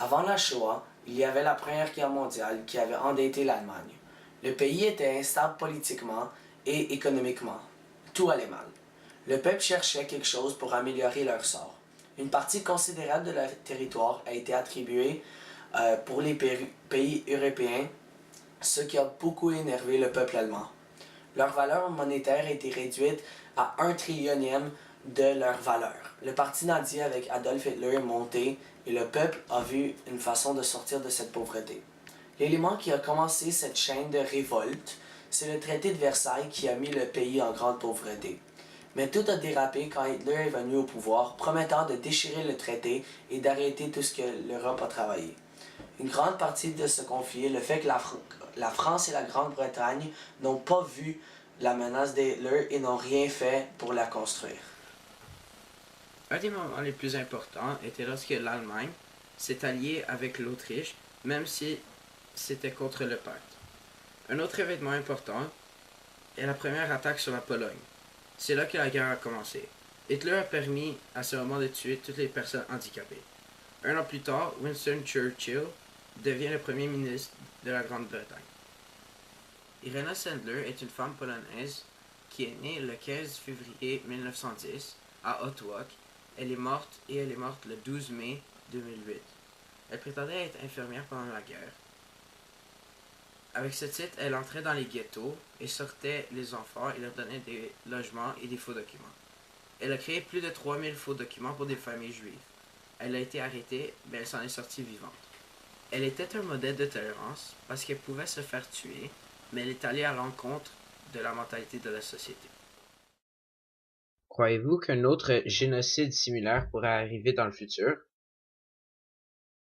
Avant la Shoah, il y avait la Première Guerre mondiale qui avait endetté l'Allemagne. Le pays était instable politiquement et économiquement. Tout allait mal. Le peuple cherchait quelque chose pour améliorer leur sort. Une partie considérable de leur territoire a été attribuée pour les pays européens, ce qui a beaucoup énervé le peuple allemand. Leur valeur monétaire a été réduite à 1 trillionième de leur valeur. Le parti nazi avec Adolf Hitler est monté et le peuple a vu une façon de sortir de cette pauvreté. L'élément qui a commencé cette chaîne de révolte, c'est le traité de Versailles qui a mis le pays en grande pauvreté. Mais tout a dérapé quand Hitler est venu au pouvoir, promettant de déchirer le traité et d'arrêter tout ce que l'Europe a travaillé. Une grande partie de ce conflit est le fait que la France et la Grande-Bretagne n'ont pas vu la menace d'Hitler et n'ont rien fait pour la construire. Un des moments les plus importants était lorsque l'Allemagne s'est alliée avec l'Autriche, même si c'était contre le pacte. Un autre événement important est la première attaque sur la Pologne. C'est là que la guerre a commencé. Hitler a permis à ce moment de tuer toutes les personnes handicapées. Un an plus tard, Winston Churchill devient le premier ministre de la Grande-Bretagne. Irena Sendler est une femme polonaise qui est née le 15 février 1910 à Otwock. Elle est morte le 12 mai 2008. Elle prétendait être infirmière pendant la guerre. Avec ce titre, elle entrait dans les ghettos et sortait les enfants et leur donnait des logements et des faux documents. Elle a créé plus de 3000 faux documents pour des familles juives. Elle a été arrêtée, mais elle s'en est sortie vivante. Elle était un modèle de tolérance parce qu'elle pouvait se faire tuer, mais elle est allée à l'encontre de la mentalité de la société. Croyez-vous qu'un autre génocide similaire pourrait arriver dans le futur?